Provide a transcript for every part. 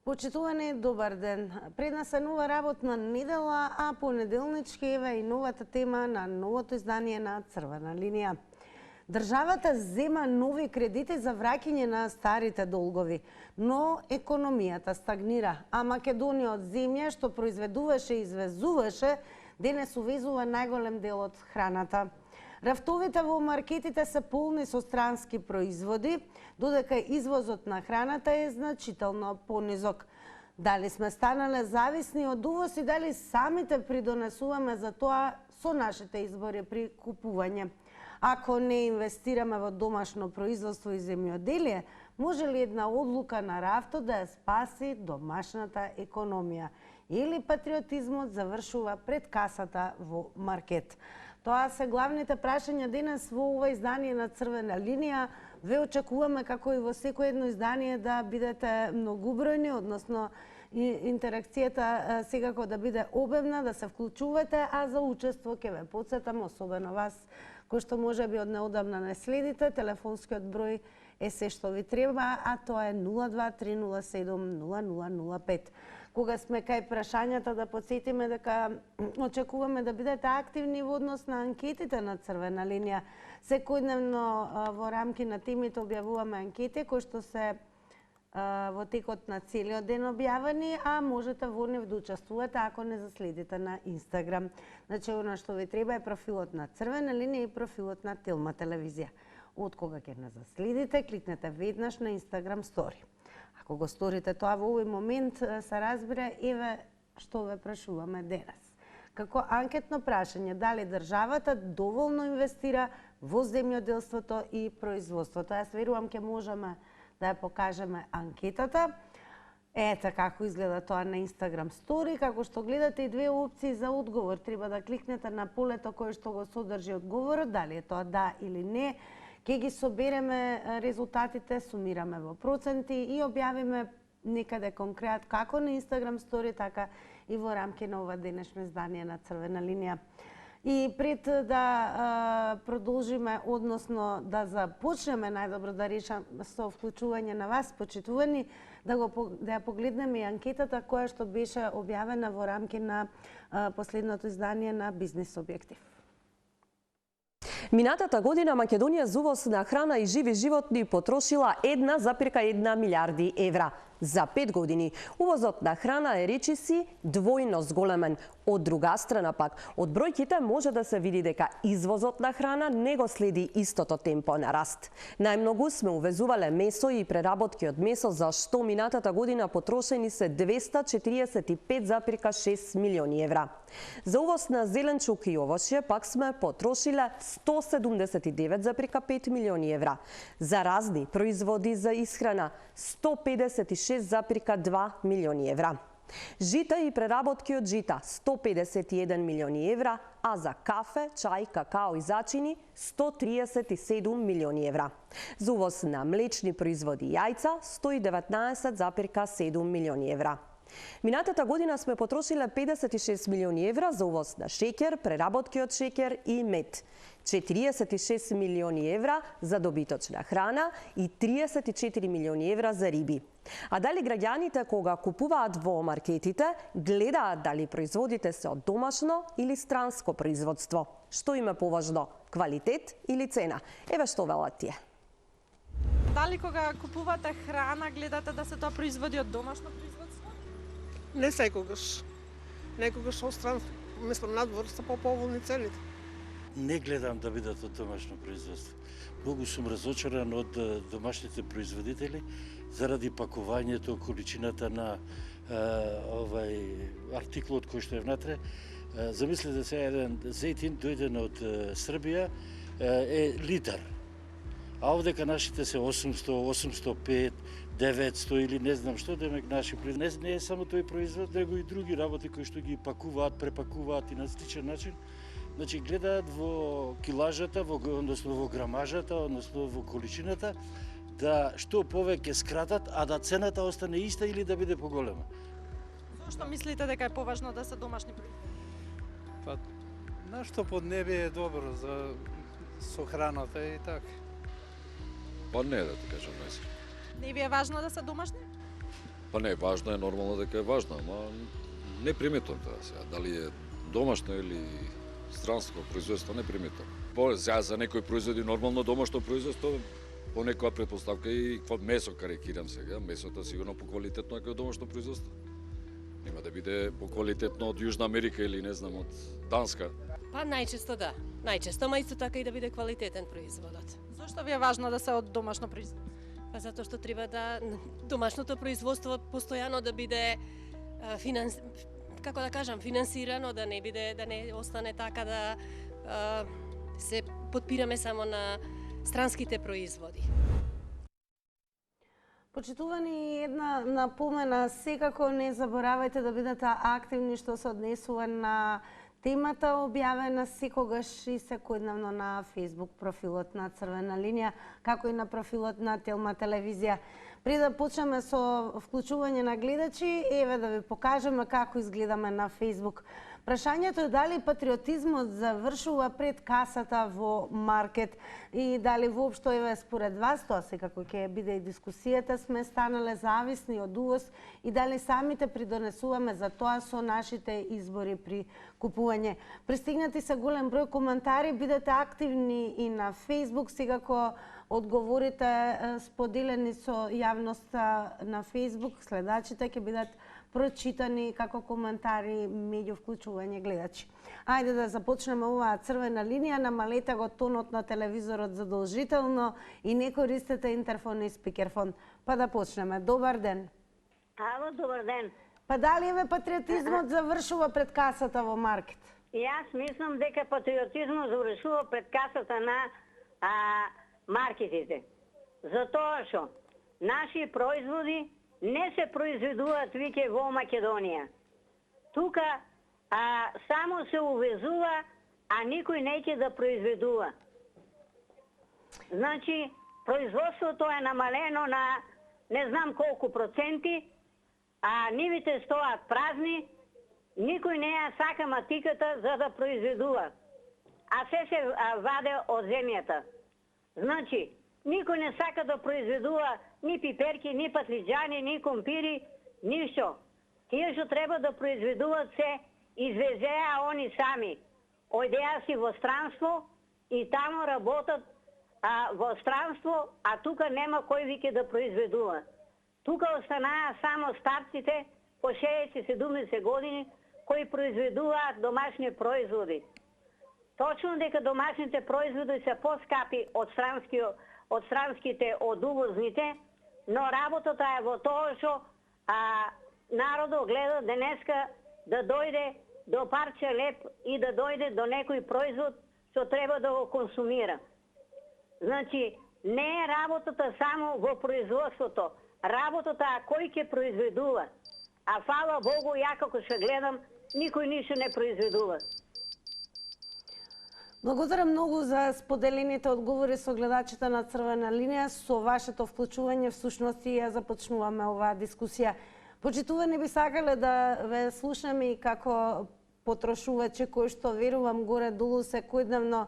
Почитувани, добар ден. Пред нас е нова работна недела, а понеделнички еве и новата тема на новото издание на Црвена линија. Државата зема нови кредити за враќање на старите долгови, но економијата стагнира, а Македонија од земја што произведуваше и извезуваше, денес увезува најголем дел од храната. Рафтовите во маркетите се полни со странски производи, додека извозот на храната е значително понизок. Дали сме станале зависни од увоз и дали самите придонесуваме за тоа со нашите избори при купување? Ако не инвестираме во домашно производство и земјоделие, може ли една одлука на рафтот да ја спаси домашната економија? Или патриотизмот завршува пред касата во маркет? Тоа се главните прашања денес во ова издание на Црвена линија. Ве очекуваме, како и во секој едно издание, да бидете многубројни, односно интеракцијата секако да биде обемна, да се вклучувате, а за учество ќе ве потсетам, особено вас, кој што можеби од неодамна не следите, телефонскиот број е се што ви треба, а тоа е 02-307-0005. Кога сме кај прашањата, да подсетиме дека очекуваме да бидете активни во однос на анкетите на Црвена линија. Секојдневно во рамки на темите објавуваме анкети кои што се во текот на целиот ден објавени, а можете во нив да учествувате ако не заследите на Инстаграм. Значи, она што ви треба е профилот на Црвена линија и профилот на Телма телевизија. Од кога ќе не заследите, кликнете веднаш на Инстаграм стори. Ако го сторите тоа во овој момент, се разбира, еве што ве прашуваме денес. Како анкетно прашање, дали државата доволно инвестира во земјоделството и производството? Јас верувам ќе можеме да ја покажеме анкетата. Ете како изгледа тоа на Инстаграм стори. Како што гледате и две опции за одговор. Треба да кликнете на полето кое што го содржи одговорот, дали е тоа да или не. Ке ги собереме резултатите, сумираме во проценти и објавиме некаде конкрет како на Инстаграм стори, така и во рамки на ова денешно издание на Црвена линија. И пред да продолжиме, односно да започнеме најдобро да решаме со вклучување на вас, почитувани, да ја погледнеме и анкетата која што беше објавена во рамки на последното издание на Бизнис Објектив. Минатата година Македонија за увоз на храна и живи животни потрошила 1,1 милиарди евра. За 5 години увозот на храна е речиси двојно зголемен. Од друга страна пак, од бројките може да се види дека извозот на храна не го следи истото темпо на раст. Најмногу сме увезувале месо и преработки од месо, за што минатата година потрошени се 245,6 милиони евра. За увоз на зеленчук и овошје пак сме потрошиле 179,5 милиони евра. За разни производи за исхрана 156,2 милиони евра. Жита и преработки од жита 151 милиони евра, а за кафе, чај, какао и зачини 137 милиони евра. За увоз на млечни производи и јајца 119,7 милиони евра. Минатата година сме потрошиле 56 милиони евра за увоз на шеќер, преработки од шеќер и мед. 46 милиони евра за добиточна храна и 34 милиони евра за риби. А дали граѓаните кога купуваат во маркетите, гледаат дали производите се од домашно или странско производство? Што им е поважно, квалитет или цена? Еве што велат тие. Дали кога купувате храна, гледате да се тоа производи од домашно производство? Не секогаш. Некогаш од стран, место надвор се поповолни цените. Не гледам да бидат од домашно производство. Многу сум разочаран од домашните производители заради пакувањето, количината на артиклот кој што е внатре. Замислете се, еден зејтин дојден од Србија е литар. А овдека нашите се 800, 805, 900 или не знам што, демек наши производители. Не е само тој производ, него и други работи кои што ги пакуваат, препакуваат и на сличен начин. Значи, гледаат во килажата, односно во грамажата, односно во количината, да што повеќе скратат, а да цената остане иста или да биде поголема. Зошто мислите дека е поважно да се домашни производи? Па, нашто поднебие е добро за со храната и така. Па не, да ти кажам најсер. Не ви е важно да се домашни? Па не, важно е, нормално дека е важно, ама не приметувам тоа сега. Дали е домашно или странско производство, не приметувам. Сега за некои производи нормално домашно производство, по некоја претпоставка и какво месо карикирам сега, месото сигурно поквалитетно како домашно производство. Нема да биде поквалитетно од Јужна Америка или не знам од Данска. Па најчесто да. Најчесто, ма исто така и да биде квалитетен производот. Зошто ви е важно да се од домашно производство? Па затоа што треба да домашното производство постојано да биде како да кажам, финансирано, да не остане така да се подпираме само на странските производи. Почитувани, една напомена, секако не заборавајте да бидете активни што се однесува на темата објавена секогаш и секојдневно на Facebook профилот на Црвена линија, како и на профилот на Телма телевизија. Пред да почнеме со вклучување на гледачи, еве да ви покажеме како изгледаме на Facebook. Прашањето е дали патриотизмот завршува пред касата во маркет и дали воопшто еве според вас, тоа секако ќе биде и дискусијата, сме станале зависни од увоз и дали самите придонесуваме за тоа со нашите избори при купување. Пристигнати се голем број коментари, бидете активни и на Facebook, секако одговорите споделени со јавноста на Facebook, следачите ќе бидат прочитани како коментари меѓу вклучување гледачи. Ајде да започнеме оваа Црвена линија, намалете го тонот на телевизорот задолжително и не користете интерфон и спикерфон. Па да почнеме. Добар ден. Ало, добар ден. Па дали еве патриотизмот завршува пред касата во маркет? Јас мислам дека патриотизмот завршува пред касата на маркетите. Затоа што наши производи не се произведуваат веќе во Македонија. Тука само се увезува, а никој неќе да произведува. Значи, производството е намалено на не знам колку проценти, а нивите стоат празни, никој не ја сака матиката за да произведува. А се ваде од земјата. Значи, никој не сака да произведува ни пиперки, ни патлиџани, ни компири, ништо. Тие што треба да произведуваат се извезеа они сами. Ојдеа си во странство и тамо работат во странство, а тука нема кој веќе да произведува. Тука останаа само старците по 60-70 години кои произведуваат домашни производи. Точно дека домашните производи се поскапи од странските, од увозните, но работата е во тоа што народот гледа денеска да дојде до парче леп и да дојде до некој производ што треба да го консумира. Значи, не е работата само во производството, работата е кој ќе произведува. А фала Богу, ја како што гледам, никој ништо не произведува. Благодарам многу за споделените одговори со гледачите на Црвена линија. Со вашето вклучување всушност и ја започнуваме оваа дискусија. Почитувани, би сакале да ве слушаме и како потрошувачи кои што верувам горе-долу секојдневно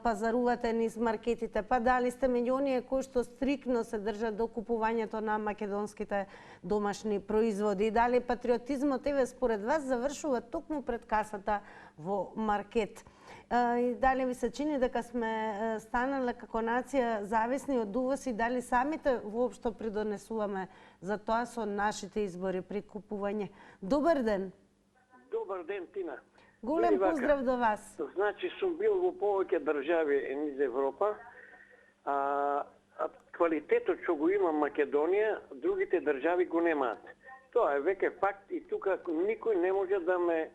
пазарувате низ маркетите. Па дали сте меѓу оние кои што стрикно се држат до купувањето на македонските домашни производи? Дали патриотизмот еве според вас завршува токму пред касата во маркет? И дали ви се чини дека сме станале како нација зависни од увоз и дали самите воопшто придонесуваме за тоа со нашите избори при купување? Добар ден. Добар ден, Тина. Голем поздрав до вас. Значи, сум бил во повеќе држави низ Европа. Квалитетот што го има Македонија, другите држави го немаат. Тоа е веќе факт и тука никој не може да ме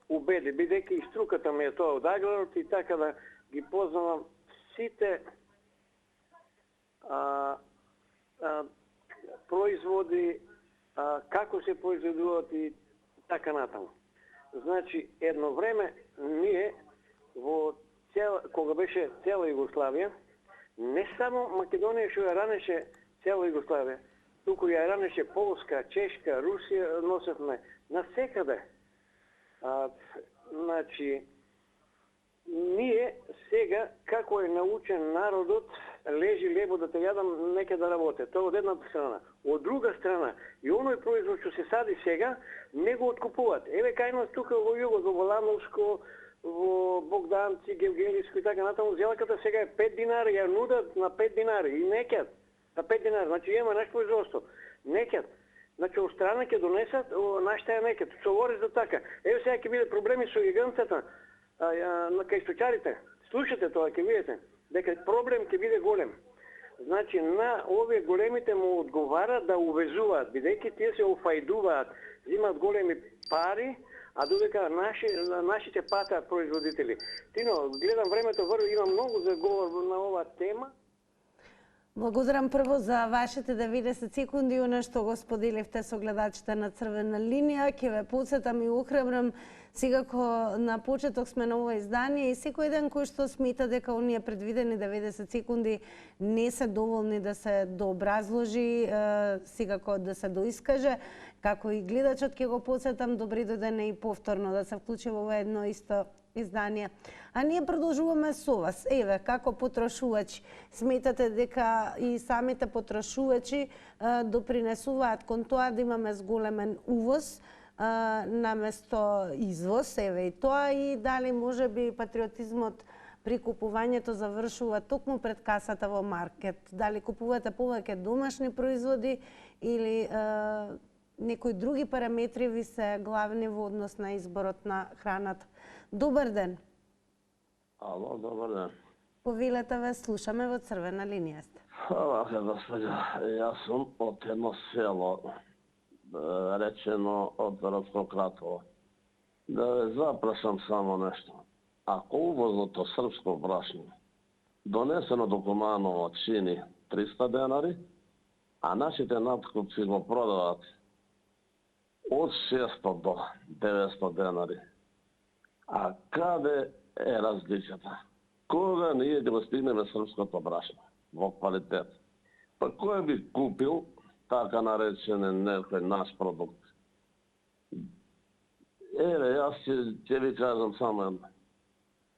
убеди, бидејќи и струката ми е тоа од аграрот и така да ги познавам сите производи, како се произведуваат и така натаму. Значи, едно време ние кога беше цела Југославија, не само Македонија што ја ранеше цела Југославија, туку ја ранеше Полска, Чешка, Русија, носевме насекаде. Значи, ние сега, како е научен народот, лежи лебо да те јадам, нека да работи. Тоа од едната страна. Од друга страна, и оној производ што се сади сега, не го откупуваат. Еве кај нас тука во југот, во Волановско, во Богданци, Гевгелиско и така натаму, зелаката сега е 5 динари, ја нудат на 5 динари и некад на 5 динари. Значи има наш производство. Некад. Значи од страна ќе донесат, нашите е некад. Се говори за така. Еве сега ќе биде проблеми со гигантата на кај сточарите. Слушате тоа, ќе видите дека проблем ќе биде голем. Значи на овие големите му одговара да увезуваат, бидејќи тие се офајдуваат, земат големи пари, а додека нашите патаат производители. Тино, гледам времето врви, има многу за говор на оваа тема. Благодарам прво за вашите 90 секунди, она што го споделивте со гледачите на Црвена линија. Ќе ве потсетам и ухрабрам, секако на почеток сме на ова издание и секој ден кој што смета дека оние предвидени 90 секунди не се доволни да се дообразложи, секако да се доискаже, како и гледачот ќе го потсетам, добри дојдене и повторно да се вклучи во ова едно исто издание. А ние продолжуваме со вас. Еве, како потрошувачи, сметате дека и самите потрошувачи допринесуваат кон тоа да имаме зголемен увоз наместо извоз, еве и тоа, и дали може би патриотизмот при купувањето завршува токму пред касата во маркет? Дали купувате повеќе домашни производи или некои други параметри ви се главни во однос на изборот на храната? Добар ден. Ало, добар ден. Повелете ве, слушаме, во Црвена линија сте. Вака, господја, јас сум од едно село, речено од Раткократово. Да ве запрашам само нешто. Ако увозното српско брашно, донесено до Куманово, чини 300 денари, а нашите надкупци го продават од 600 до 900 денари, а каде е разликата? Кога ние ќе го стигнеме српското брашно во квалитет? Па кој би купил така наречен некој наш продукт? Еве, јас ќе ви кажам само едно.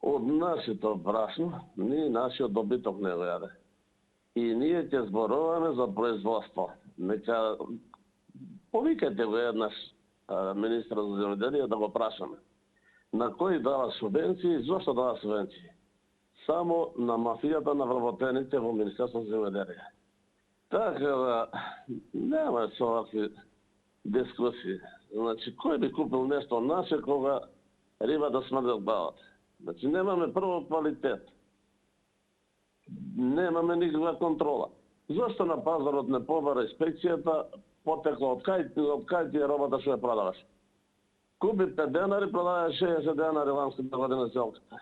Од нашето брашно, ние нашиот добиток не го јаде. И ние ќе зборуваме за производство. Нека повикате го еднаш министра за земјоделие да го прашаме. На кој дава субвенции и зошто дава субвенции? Само на мафијата на вработените во Министерство за земјоделие. Така да нема со овакви дискусии. Значи, кој би купил нешто наше кога риба да смрде од главата? Значи, немаме прво квалитет. Немаме никаква контрола. Зошто на пазарот не побара инспекцијата потекло од кај ти е робата што ја продаваш? Купи 5 денари, продава 60 денари ланската година селката.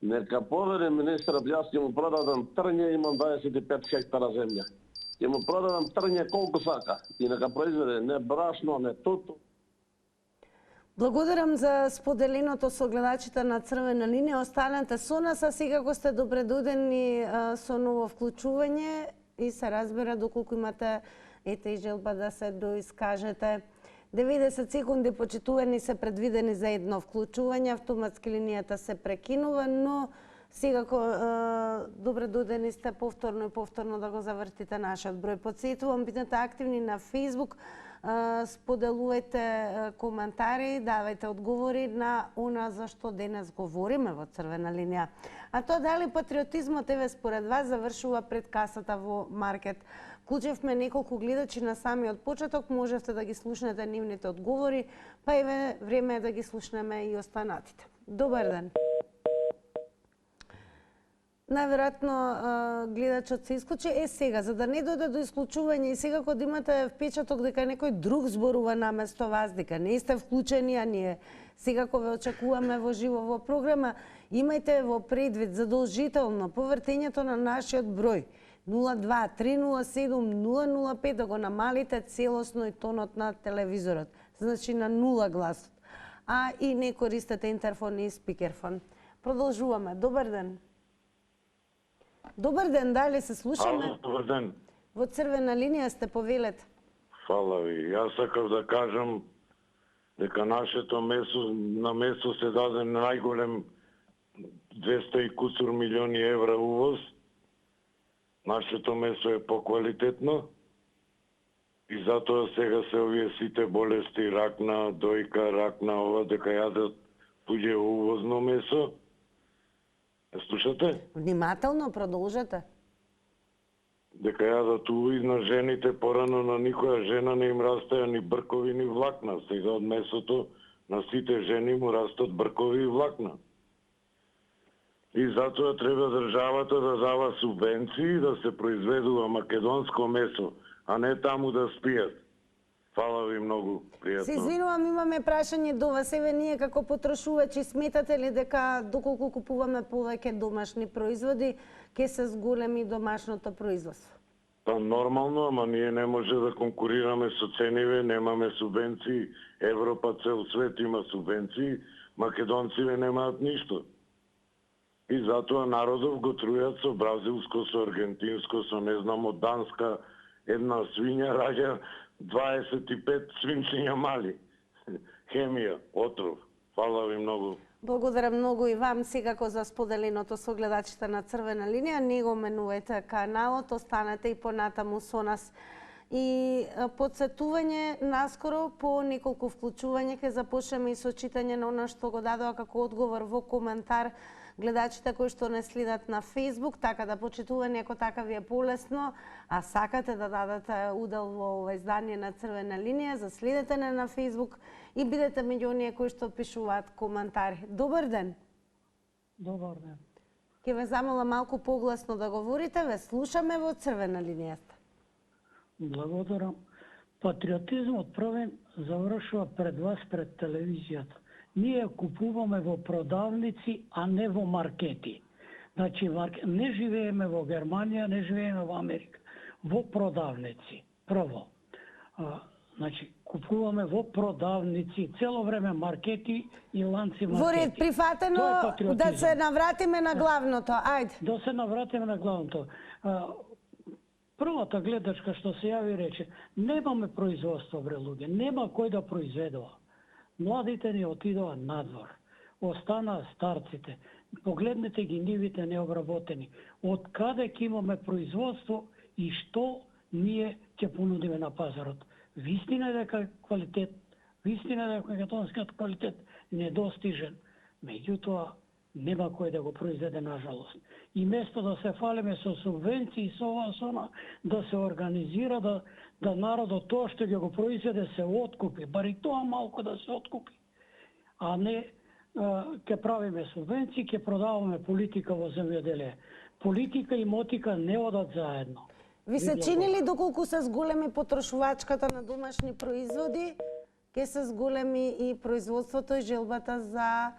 Нека повери министрот, јас ќе му продадам трње, имам 25 хектара земја. Ќе му продадам трње колку сака и нека произведе не брашно, не туту. Благодарам за споделеното со гледачите на Црвена линија. Останете со нас, а секако сте добре дојдени со ново вклучување и се разбира доколку имате и желба да се доискажете. 90 секунди почитувани се предвидени за едно вклучување, автоматски линијата се прекинува, но секако добре дојдени сте повторно и повторно да го завртите нашиот број. Подсетувам, бидете активни на Facebook, споделувајте коментари, давајте одговори на она за што денес говориме во Црвена линија. А тоа дали патриотизмот, еве според вас, завршува пред касата во маркет? Вклучевме неколку гледачи на самиот почеток, можевте да ги слушнете нивните одговори, па еве време е да ги слушнеме и останатите. Добар ден. Најверојатно гледачот се исклучи. Сега, за да не дојде до исклучување и секако да имате впечаток дека некој друг зборува наместо вас, дека не сте вклучени, а ние секако ве очекуваме во живо во програма, имајте во предвид задолжително повртењето на нашиот број 02-307-005 да го намалите целосно и тонот на телевизорот, значи на 0 гласот, а и не користете интерфон и спикерфон. Продолжуваме. Добар ден. Добар ден, дали се слушаме? Ало, добар ден. Во Црвена линија сте, повелете. Фала ви. Јас сакав да кажам дека нашето на место се даде најголем 200 и кусур милиони евра увоз Нашето месо е поквалитетно и затоа сега се овие сите болести, ракна, дојка, ракна, ова, дека јадат туѓе увозно месо. Слушате? Внимателно продолжете. Дека јадат уви на жените, порано на никоја жена не им растеа ни бркови, ни влакна. Сега од месото на сите жени му растат бркови и влакна. И затоа треба државата да дава субвенции да се произведува македонско месо, а не таму да спијат. Фала ви многу, пријатно. Се извинувам, имаме прашање до вас. Еве ние како потрошувачи сметате ли дека доколку купуваме повеќе домашни производи, ќе се зголеми домашното производство? Па нормално, ама ние не може да конкурираме со цениве, немаме субвенции. Европа, цел свет има субвенции, македонциве немаат ништо. И затоа народов го трујат со бразилско, со аргентинско, со не знам од Данска, една свиња раѓа 25 свинчиња мали. Хемија, отров. Фала ви многу. Благодарам многу и вам секако за споделеното со гледачите на Црвена линија. Не го менувајте каналот, останете и понатаму со нас. И подсетување наскоро по неколку вклучување ќе започнеме и со читање на она што го дадоа како одговор во коментар гледачите кои што не следат на Facebook, така да почитување ако така ви е полесно, а сакате да дадете удел во ова издание на Црвена линија, заследете не на Facebook и бидете меѓу оние кои што пишуваат коментари. Добар ден. Добар ден. Ќе ве замолам малку погласно да говорите, ве слушаме во Црвена линија. Благодарам. Патриотизмот првен завршува пред вас, пред телевизијата. Ние купуваме во продавници, а не во маркети. Значи, не живееме во Германија, не живееме во Америка. Во продавници, прво. Значи, купуваме во продавници, цело време маркети и ланци маркети. Во ред, прифатено да се навратиме на главното. Ајде. Да се навратиме на главното. Првата гледачка што се јави рече, немаме производство, бре луѓе, нема кој да произведува. Младите ни отидоа надвор. Останаа старците. Погледнете ги нивите необработени. Од каде ќе имаме производство и што ние ќе понудиме на пазарот? Вистина е дека квалитет, вистина е дека македонскиот квалитет недостижен. Меѓутоа, нема кој да го произведе, нажалост. И место да се фалиме со субвенции, со ова, со она, да се организира, да народот тоа што ќе го произведе се откупи, бар и тоа малку да се откупи. А не ќе правиме субвенции, ќе продаваме политика во земјоделие. Политика и мотика не одат заедно. Ви се чини ли доколку се зголеми потрошувачката на домашни производи, ќе се зголеми и производството и желбата за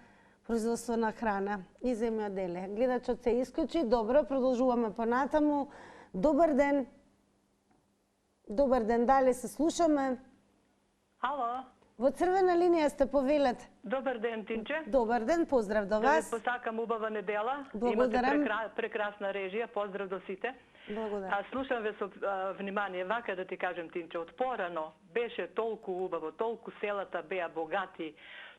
производство на храна и земјоделие? Гледачот се исклучи. Добро, продолжуваме понатаму. Добар ден. Добар ден, дали се слушаме? Ало. Во Црвена линија сте, повелете. Добар ден, Тинче. Добар ден, поздрав до вас. Да ви посакам убава недела. Благодарам. Имате прекрасна режија, поздрав до сите. Благодарам. Слушам ве со внимание, вака да ти кажем, Тинче, од порано беше толку убаво, толку селата беа богати,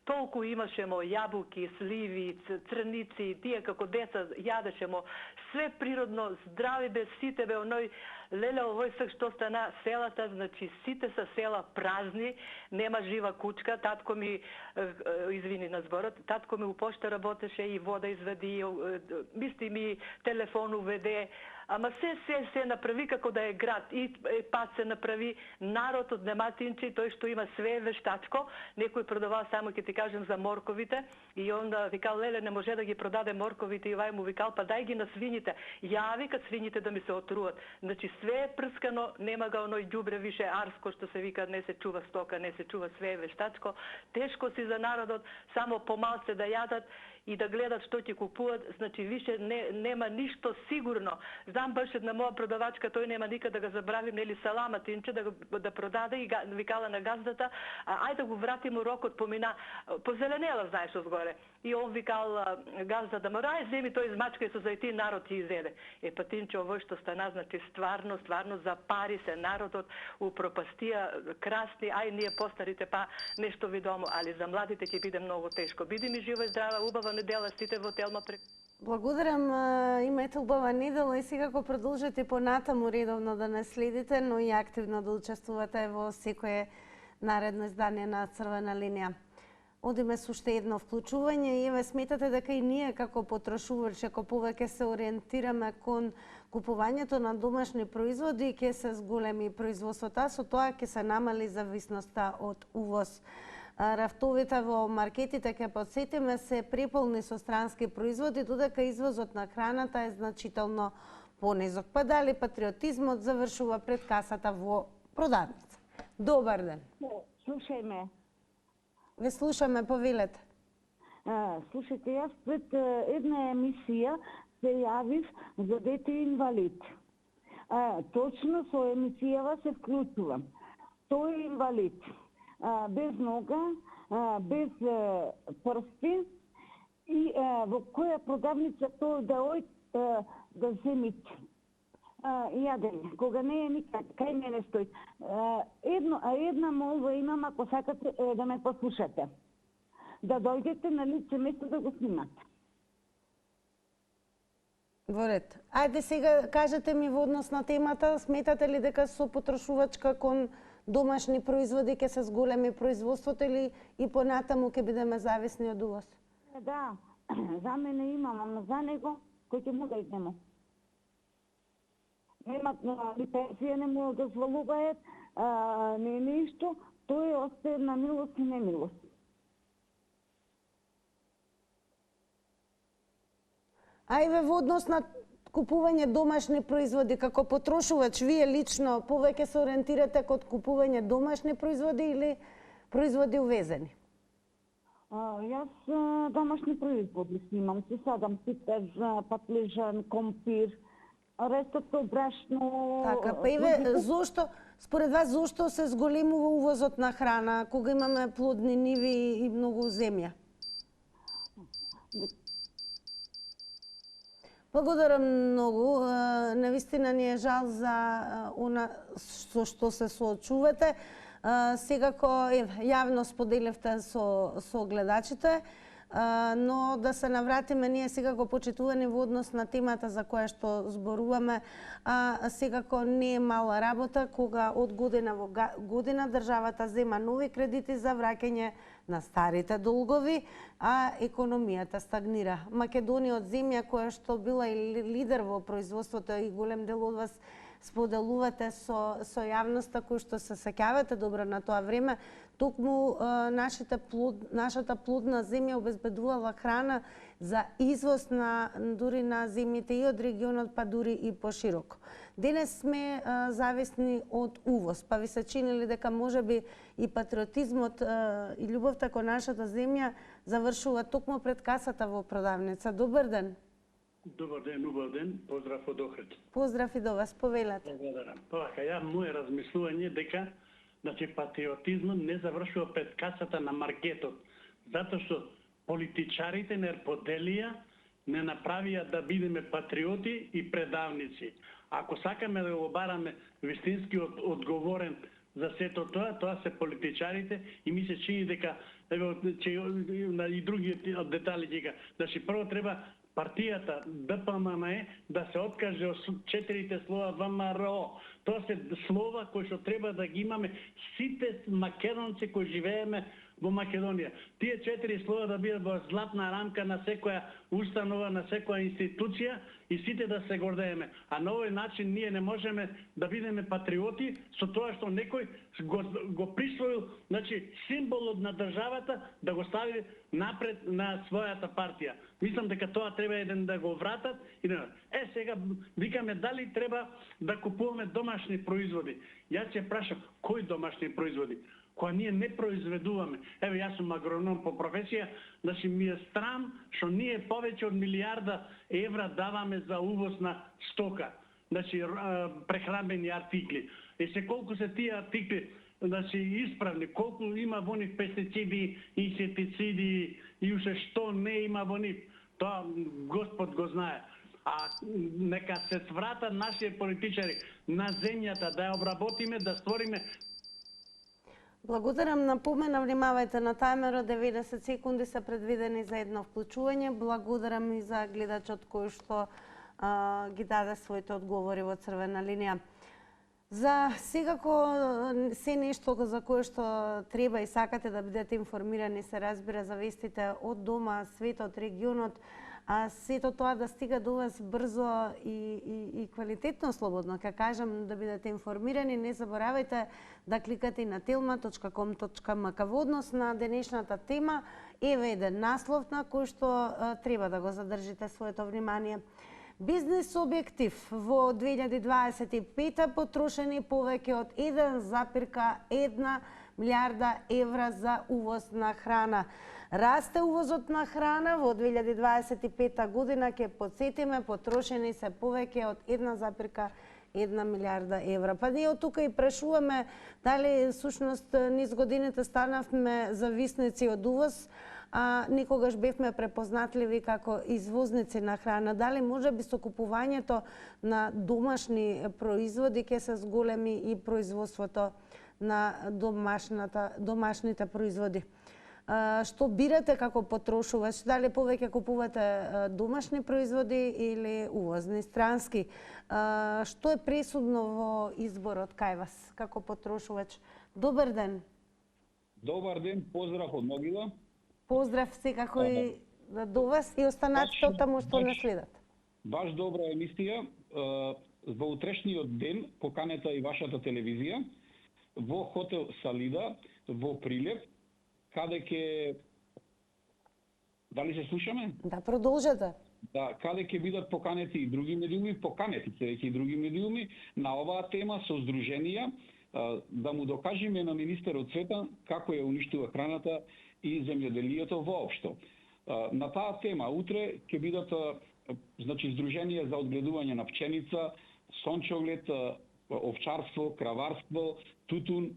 толку имашемо јабуки, сливи, црници, тие како деца јадешемо, све природно, здрави бе, сите бе, оној леле овој сак што стана селата, значи сите са села празни, нема жива кучка, татко ми, извини на зборот, татко ми у пошта работеше и вода извади, мисли ми телефон уведе, ама се направи како да е град, и пат се направи, народот нема, Тинче, тој што има све вештачко, некој продавал, само ќе ти кажем за морковите, и онда викал, леле, не може да ги продаде морковите, и вај му викал, па дај ги на свините, ја вика свините да ми се отруват. Значи све е прскано, нема га оној ѓубре више арско што се вика, не се чува стока, не се чува, све е вештачко, тешко си за народот, само помалце да јадат и да гледат што ќе купуват, значи више нема ништо сигурно. Знам баш една моја продавачка, тој нема никад да го забравим, нели салама, Тинче, да продаде и викала на газдата, ајде да го вратиме, рокот помина, позеленела, знаеш, одгоре. И он викал газда да мора, земи тој измачка и со зајти народ ќе изеде. Па Тинче, овој што стана, значи стварно за пари се народот упропастија, красни, ние постарите па нешто видомо, али за младите ќе биде многу тешко. Биди ми жива и здрава, убава недела, сите во Телма. Благодарам, имајте убава недела и секако продолжете понатаму редовно да не следите, но и активно да учествувате во секое наредно издание на Црвена линија. Одиме со уште едно вклучување и еве сметате дека и ние како потрошувачи, ако повеќе се ориентираме кон купувањето на домашни производи и ќе се зголеми производството, со тоа ќе се намали зависноста од увоз. Рафтовите во маркетите, ќе подсетиме, се преполни со странски производи, додека извозот на храната е значително понизок. Па дали патриотизмот завршува пред касата во продавница? Добар ден. Слушај ме. Ве слушаме, повелете. Слушайте, јас пред една емисија се јавив за дете инвалид. Точно со емисијава се вклучувам. Тој е инвалид. Без нога, без прсти и во која продавница тој да ој да земит јадење, кога не е никак, кај мене стои. Една молба имам, ако сакате да ме послушате. Да дојдете на лице место да го снимате. Во ред. Ајде сега кажете ми во однос на темата, сметате ли дека со потрошувачка кон домашни производи ќе се зголеми производството или и понатаму ќе бидеме зависни од увоз? Да, за мене имам, ама за него кој ќе му да идемо. Немат ни пенсија, не му дозволуваат, не ништо, тој остае на милост и немилост. Ајде во однос на купување домашни производи, како потрошувач, вие лично повеќе се ориентирате кон купување домашни производи или производи увезени? Јас домашни производи снимам, си садам пипер, патлижан, компир, рестото, брашно... Така, па еве, зошто, според вас, зошто се зголемува увозот на храна, кога имаме плодни ниви и многу земја? Благодарам многу. Навистина ни е жал за она со што се соочувате. Секако јавно споделивте со гледачите, но да се навратиме, ние секако почитувани во однос на темата за која што зборуваме, секако не е мала работа кога од година во година државата зема нови кредити за враќање на старите долгови, а економијата стагнира. Македонија од земја која што била и лидер во производството и голем дел од вас споделувате со јавноста кој што се сеќавате добро на тоа време, токму нашата плодна земја обезбедувала храна за извоз дури на земјите и од регионот, па дури и пошироко. Денес сме зависни од увоз, па ви се чини ли дека можеби и патриотизмот и љубовта кон нашата земја завршува токму пред касата во продавница? Добар ден. Добар ден, убав ден, поздрав од Охрид. Поздрав и до вас, повелете. Благодарам. Така, моје размислување дека патриотизмот не завршува пред касата на маркетот, затоа што политичарите не поделија, не направија да бидеме патриоти и предавници. Ако сакаме да го бараме вистински одговорен за сето тоа, тоа се политичарите и ми се чини дека и други детали дека прво треба партијата ДПМН да се откаже од 4 слова ВМРО. Тоа се слова кои што треба да ги имаме сите македонци кои живееме во Македонија. Тие 4 слова да бидат во златна рамка на секоја установа, на секоја институција и сите да се гордееме. А на овој начин ние не можеме да бидеме патриоти со тоа што некој го присвоил, символот на државата да го стави напред на својата партија. Мислам дека тоа треба еден да го вратат и сега викаме дали треба да купуваме домашни производи. Јас ќе прашам кои домашни производи? Која ние не произведуваме. Еве, јас сум агроном по професија, ми е страм што ние повеќе од 1 милиарда евра даваме за увоз на стока, прехранбени артикли. И се колку се тие артикли исправни, колку има во нив пестициди, инсектициди и уште што не има во нив, тоа Господ го знае. А нека се свратат нашите политичари на земјата, да ја обработиме, да створиме. Благодарам. Напомена, внимавајте на тајмерот, 90 секунди се предвидени за едно вклучување. Благодарам и за гледачот кој што ги даде своите одговори во црвена линија. За секако се нешто за кое што треба и сакате да бидете информирани, се разбира за вестите од дома, светот, регионот, а сето тоа да стига до вас брзо и квалитетно, слободно, ка кажам, да бидете информирани. Не заборавајте да кликате и на telma.com.mk. Во однос на денешната тема, еве еден наслов на кој што треба да го задржите своето внимание. Бизнес објектив во 2025 потрошени повеќе од 1,1 милиарда евра за увоз на храна. Расте увозот на храна во 2025 година, ќе подсетиме, потрошени се повеќе од 1,1 милиарда евра. Па ние од тука и прашуваме дали всушност низ годините станавме зависници од увоз, а никогаш бевме препознатливи како извозници на храна. Дали може би со купувањето на домашни производи ќе се зголеми и производството на домашните производи? Што бирате како потрошувач? Дали повеќе купувате домашни производи или увозни, странски? Што е пресудно во изборот кај вас како потрошувач? Добар ден. Добар ден, поздрав од Могила. Поздрав секако и до вас и останатите од таму што не следат. Баш добра емисија. Во утрешниот ден поканета и вашата телевизија во хотел Салида во Прилеп, каде ќе... Дали се слушаме? Да, продолжете. Да, каде ќе бидат поканети и други медиуми, поканети се веќе и други медиуми на оваа тема со здруженија, да му докажеме на министерот Цветан како ја уништува храната и земјоделието воопшто. На таа тема утре ќе бидат здруженија за одгледување на пченица, сончоглед, овчарство, краварство, тутун,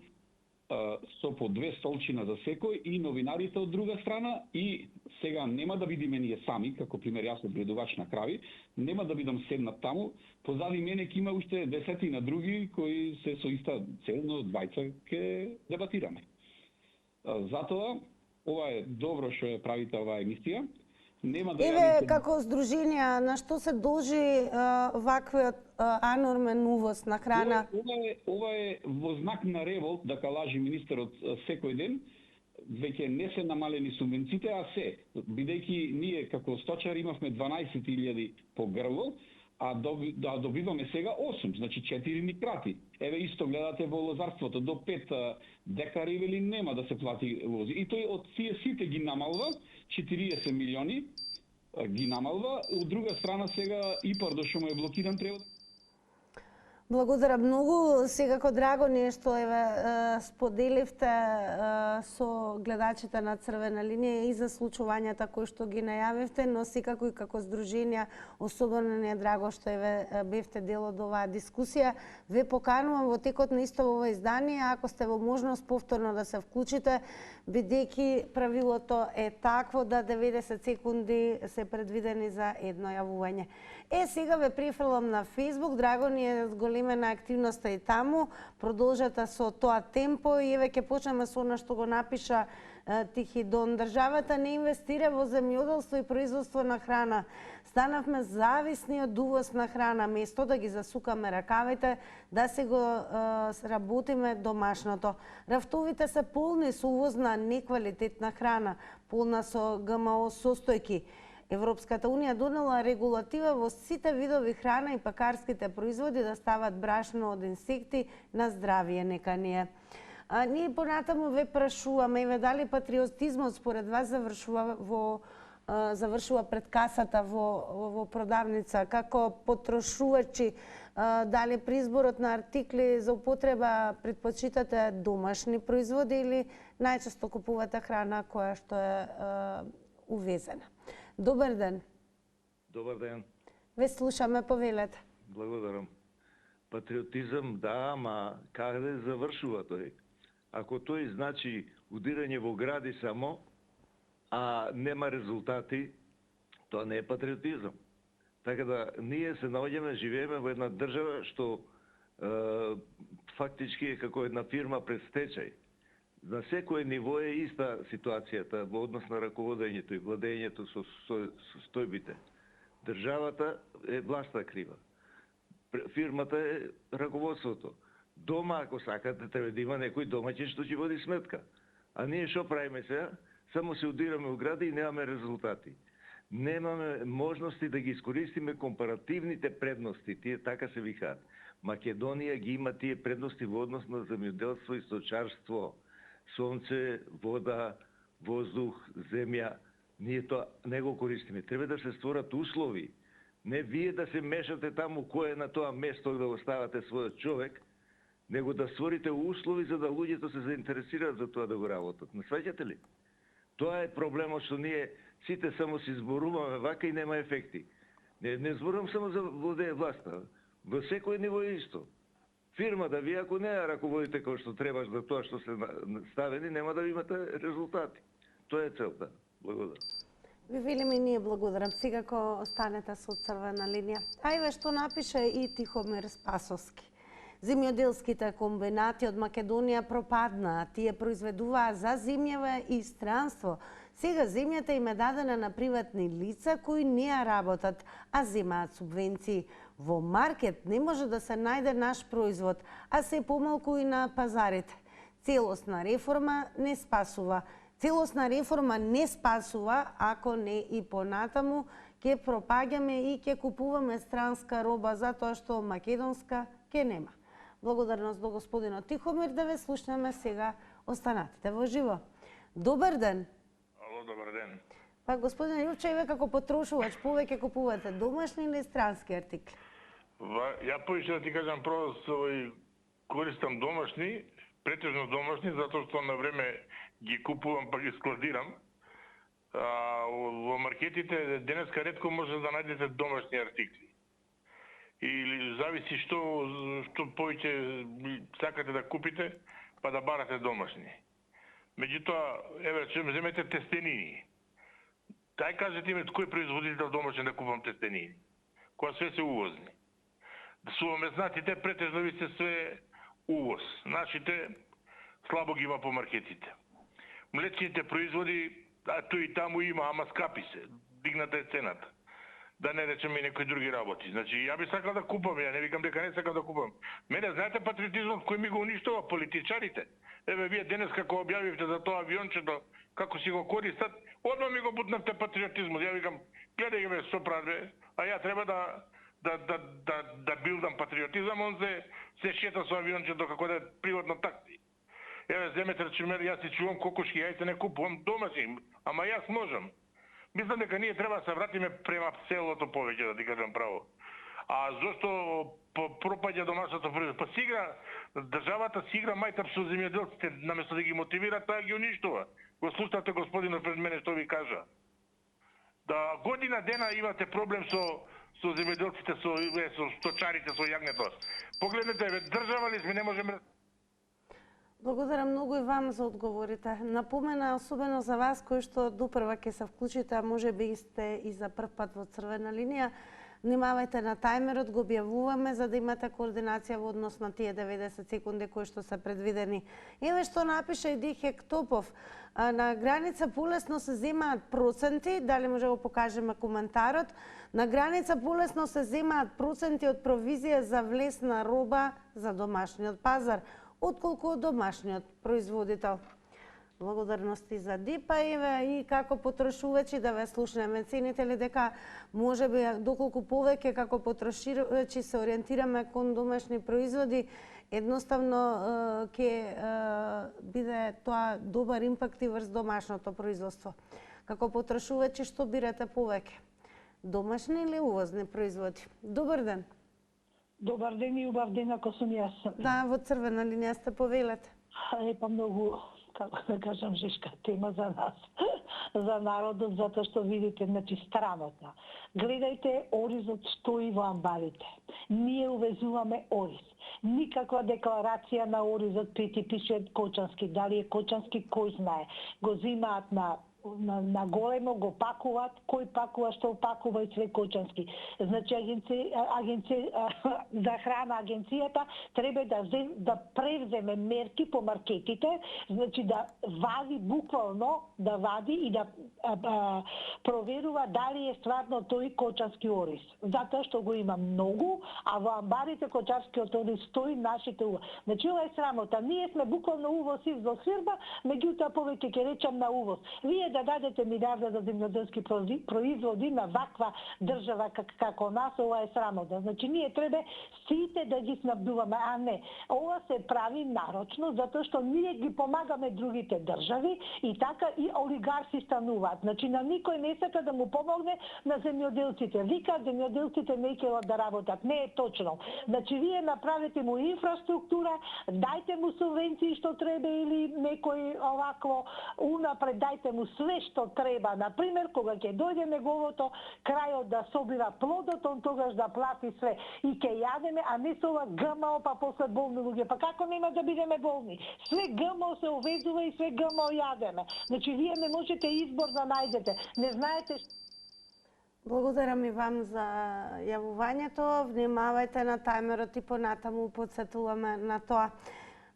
со по 2 столчина за секој и новинарите од друга страна. И сега нема да бидиме ние сами, како пример јас одгледувач на крави, нема да бидам седнат таму, позади мене ќе има уште десетина други кои се со иста цел, но двајца ќе дебатираме. Затоа ова е добро што ја правите оваа емисија. Нема да Еве, како здруженија, на што се должи ваквиот анормен увоз на храна? Ова е во знак на револт, да калажи министерот секој ден, веќе не се намалени субвенциите, а се, бидејќи ние како сточари имавме 12.000 по грло, а добиваме сега 8, значи 4 ни крати. Еве исто гледате во лозарството, до 5 декари вели нема да се плати лози. И тој од тие сите ги намалва, 40 милиони ги намалва, од друга страна сега ИПАР дошто му е блокиран превод. Благодарам многу. Секако драго ни е што споделивте со гледачите на Црвена линија и за случувањата кои што ги најавивте, но секако и како здруженија особено ни е драго што бевте дел од оваа дискусија. Ве поканувам во текот на исто ова издание, ако сте во можност повторно да се вклучите, бидејќи правилото е такво да 90 секунди се предвидени за едно јавување. Сега ве префрлам на Facebook, драго ни е големена активноста и таму, продолжете со тоа темпо и еве ќе почнеме со она што го напиша Тихи Дон. Државата не инвестира во земјоделство и производство на храна. Станавме зависни од увоз на храна, место да ги засукаме ракавите, да се го работиме домашното. Рафтовите се полни со увозна неквалитетна храна, полна со ГМО состојки. Европската унија донела регулатива во сите видови храна и пекарските производи да стават брашно од инсекти на здравие, нека ни е. Ние понатаму ве прашуваме, еве дали патриотизмот според вас завршува пред касата во продавница, како потрошувачи, дали при изборот на артикли за употреба предпочитате домашни производи или најчесто купувате храна која што е увезена. Добар ден. Добар ден. Ве слушаме, повелете. Благодарам. Патриотизам, да, ама каде завршува тој? Ако тој значи удирање во гради само, а нема резултати, тоа не е патриотизам. Така да ние се наоѓаме, живееме во една држава што фактички е како една фирма пред стечај. На секое ниво е иста ситуацијата во однос на раководењето и владењето со стојбите. Државата е власта крива. Фирмата е раководството. Дома, ако сакате, треба да има некој домаќин што ќе води сметка. А ние што правиме сега? Само се удираме у гради и немаме резултати. Немаме можности да ги искористиме компаративните предности, тие така се викаат. Македонија ги има тие предности во однос на земјоделство и сточарство. Сонце, вода, воздух, земја. Ние тоа не го користиме. Треба да се створат услови. Не вие да се мешате таму кој е на тоа место да оставате својот човек, него да створите услови за да луѓето се заинтересираат за тоа да го работат. Не сваќате ли? Тоа е проблемот што ние сите само си зборуваме вака и нема ефекти. Не зборувам само за власта. Во секој ниво е исто. Фирмата, вие ако не ја раководите кој што требаш за тоа што се ставени, нема да имате резултати. Тоа е целта. Благодарам. Ви велиме и ние благодарам. Сега ко останете со црвена линија. Ајве што напише и Тихомир Спасовски. Земјоделските комбинати од Македонија пропаднаа. Тие произведуваа за земјава и странство. Сега земјата им е дадена на приватни лица кои не ја работат, а земаат субвенции. Во маркет не може да се најде наш производ, а се помалку и на пазарите. Целосна реформа не спасува. Целосна реформа не спасува ако не и понатаму ќе пропаѓаме и ќе купуваме странска роба затоа што македонска ќе нема. Благодарност до господинот Тихомир, да ве слушнеме сега останатите во живо. Добар ден. Ало, добар ден. Па господин Јурче, ве како потрошувач повеќе купувате домашни или странски артикли? Ја повеќе да ти кажам користам домашни, претежно домашни, затоа што на време ги купувам па ги складирам. Во маркетите денеска ретко може да најдете домашни артикли. Или зависи што повеќе сакате да купите, па да барате домашни. Меѓутоа, еве, ќе земете тестенини. Тај кажете име кој производител домашен да купам тестенини, која све се увозни. Со меснатите претежно ви се све увоз. Нашите слабо ги има по маркетите. Млечните производи, ту и таму има, ама скапи се. Дигната е цената. Да не речеме и некои други работи. Значи, ја би сакал да купам, ја не викам дека не сакам да купам. Мене, знаете патриотизмот кој ми го уништува? Политичарите. Еве, вие денес како објавивте за тоа авиончето, како си го користат, одма ми го бутнавте патриотизмот. Ја викам, гледај ме сопрат, бе, а ја треба да билдам патриотизам, он се шета со авиончето како да е приватно такси. Еве, земете речеме, јас си чувам кокошки, јајце не купувам домашни, ама јас можам. Мислам дека ние треба да се вратиме према селото повеќе, да ти кажам право. А зошто пропаѓа домашното производство? Па си игра, државата си игра мајтап со земјоделците, наместо да ги мотивира, таа ги уништува. Го слушате господинот пред мене што ви кажа. Да година дена имате проблем со земјоделците, со сточарите, со јагнето. Погледнете, држава ли сме, не можеме. Благодарам многу и вам за одговорите. Напомена особено за вас кои што допрва ќе се вклучите, а може би сте и за прв пат во црвена линија. Внимавајте на тајмерот, го објавуваме за да имате координација во однос на тие 90 секунди кои што се предвидени. Еве што напише и Дихек Топов. На граница полесно се земаат проценти, дали може да го покажеме коментарот. На граница полесно се земаат проценти од провизија за влез на роба за домашниот пазар, отколку од домашниот производител. Благодарности за Дипа, еве и како потрошувачи да ве слушнеме. Цените ли дека може би доколку повеќе како потрошувачи се ориентираме кон домашни производи, едноставно ќе биде тоа добар импакт и врз домашното производство. Како потрошувачи што бирате повеќе? Домашни или увозни производи? Добар ден. Добар ден и убав ден ако сум јас. Да, во црвена линија сте, повелете. Па многу, како да кажам, жешка тема за нас, за народот, затоа што видите, значи страната. Гледајте оризот стои во амбарите. Ние увезуваме ориз. Никаква декларација на оризот пише кочански. Дали е кочански, кој знае. Го зимаат на на големо го пакуваат, кој пакува, што пакува и све кочански. Значи агенција за храна, агенцијата треба да превземе мерки по маркетите, значи да вади буквално, да вади и да проверува дали е стварно тој кочански ориз. Затоа што го има многу, а во амбарите кочанскиот ориз стои нашите ува. Значи ова е срамота. Ние сме буквално увоз извоз фирма, меѓутоа повеќе ќе речам на увоз. Вие да дадете милиарда за земјоделски производи на ваква држава како нас, ова е срамота. Значи ние треба сите да ги снабдуваме, а не. Ова се прави нарочно затоа што ние ги помагаме другите држави и така и олигарси стануваат. Значи на никој не сака да му помогне на земјоделците. Викаат земјоделците не ќе да работат. Не е точно. Значи вие направете му инфраструктура, дајте му субвенции што треба или некој овакво унапред, дајте му све што треба. Например, кога ќе дојде неговото крајот да собира плодот, он тогаш да плати све. И ќе јадеме, а не со ова ГМО, па после болни луѓе. Па како нема да бидеме болни? Све ГМО се увезува и све ГМО јадеме. Значи вие не можете избор да најдете. Не знаете. Благодарам и вам за јавувањето. Внимавајте на тајмерот и понатаму потсетуваме на тоа.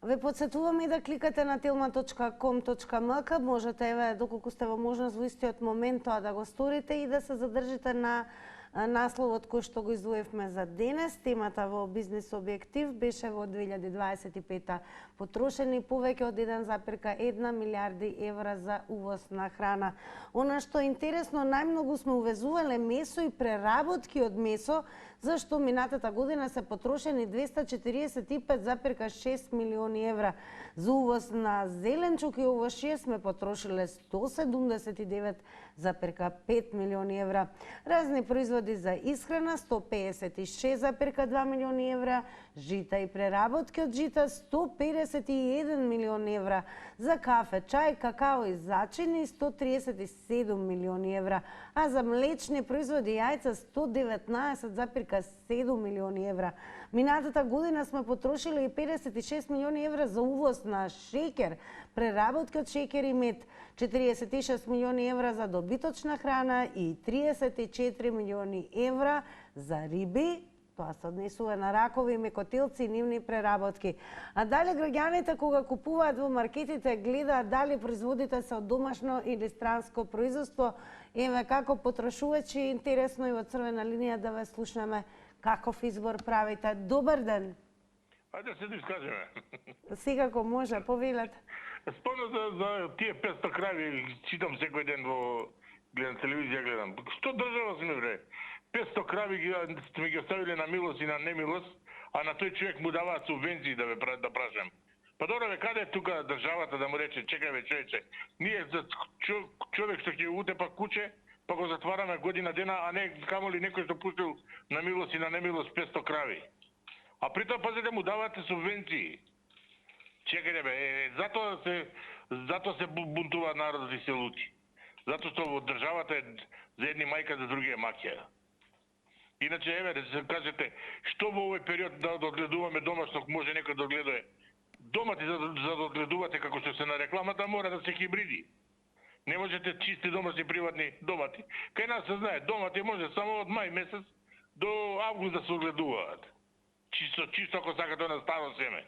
Ве потсетуваме и да кликате на tilma.com.mk. Можете, еве, доколку сте во можност во истиот момент тоа да го сторите и да се задржите на насловот кој што го издвоивме за денес. Темата во Бизнес објектив беше во 2025 потрошени повеќе од 1,1 милиарди евра за увоз на храна. Она што е интересно, најмногу сме увезувале месо и преработки од месо, зашто минатата година се потрошени 245,6 милиони евра. За увоз на зеленчук и овошје сме потрошиле 179,5 милиони евра. Разни производи за исхрана 156,2 милиони евра, жита и преработки од жита 151 милиони евра, за кафе, чај, какао и зачини 137 милиони евра, а за млечни производи јајца 119,7 милиони евра. Минатата година сме потрошили и 56 милиони евра за увоз на шеќер, преработки од шеќер и мед, 46 милиони евра за добиточна храна и 34 милиони евра за риби. Тоа се однесува на ракови, мекотелци и нивни преработки. А дали граѓаните кога купуваат во маркетите гледаат дали производите се од домашно или странско производство? Еве како потрошувачи, интересно и во црвена линија да ве слушнеме каков избор правите. Добар ден. Ајде се да искажеме. Секако може, повелете. Спомнам за тие 500 крави, читам секој ден во телевизија гледам. Што држава сме, бре? 500 крави сме ги оставиле на милост и на немилост, а на тој човек му даваат субвенции да прашам. Па добро бе, каде е тука државата да му рече, чекај бе човече, ние за човек што ќе утепа куче, па го затвараме година дена, а не камоли некој што пустил на милост и на немилост 500 крави. А при тоа пазите му давате субвенции. Чекајте бе, затоа се бунтуваат народот и селуци. Затоа што во државата е за едни мајка, за други е маќа. Иначе, еве, да се кажете, што во овој период да одгледуваме домашно, може некој да одгледува. Домати за да одгледувате, како што се на рекламата, мора да се хибриди. Не можете чисти домашни приватни домати. Кај нас се знае, домати може само од мај месец до август да се одгледуваат. Чисто ако сакате на старо семе.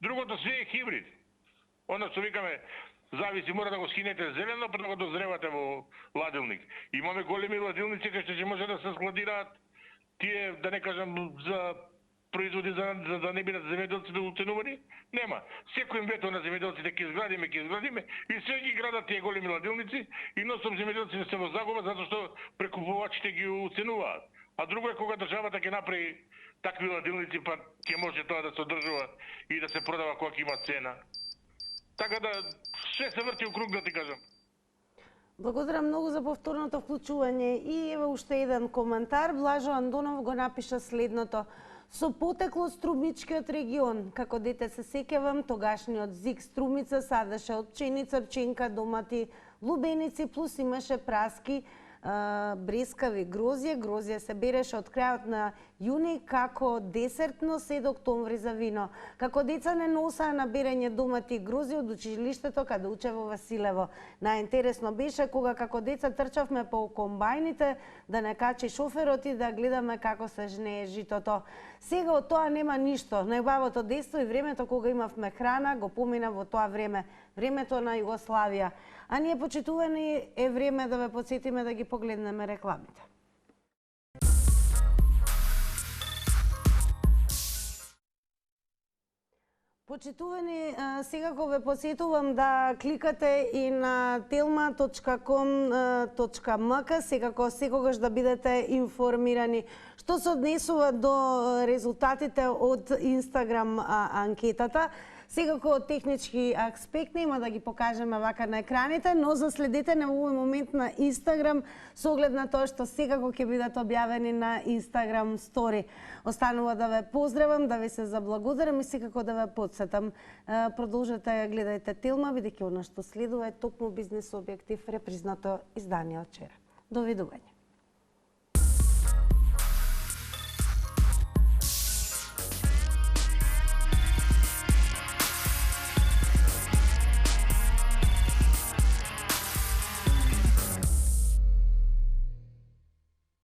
Другото све е хибрид. Оно што викаме, зависи, мора да го скинете зелено, па да го дозревате во ладилник. Имаме големи ладилници кај што ќе може да се складираат тие, да не кажам, за производи за да не бидат земјоделците уценувани? Нема. Секој вето на земјоделците ќе изградиме и се ги градат тие големи ладилници и носом земјоделците се во загуба затоа што прекупувачите ги уценуваат. А друго е кога државата ќе направи такви ладилници, па ќе може тоа да се одржува и да се продава кога има цена. Така да се врти у круг, да ти кажам. Благодарам многу за повторното вклучување. И еве уште еден коментар. Блажо Андонов го напиша следното. Со потекло од Струмичкиот регион, како дете се сеќавам, тогашниот ЗИК Струмица садеше од пченица, пченка, домати, лубеници, плюс имаше праски, брескави, грозје. Грозје се береше од крајот на јуни како десертно сед октомври за вино. Како деца не носаа на берење домати грузи од училиштето каде уче во Василево. Најинтересно беше кога како деца трчавме по комбајните да не качи шоферот и да гледаме како се жнее житото. Сега од тоа нема ништо. Најубавото детство и времето кога имавме храна го помина во тоа време, времето на Југославија. А ние почитувани е време да ве потсетиме да ги погледнеме рекламите. Почитувани, секако ве посетувам да кликате и на telma.com.mk, секако секогаш да бидете информирани. Што се однесува до резултатите од Инстаграм анкетата, секако технички аспект нема да ги покажеме вака на екраните, но заследете на овој момент на Инстаграм со оглед на тоа што секако ќе бидат објавени на Инстаграм стори. Останува да ве поздравам, да ви се заблагодарам и секако да ве потсетам. Продолжете, гледајте Телма, бидејќи она што следува е токму бизнес објектив, репризнато издание од вчера. Довидување.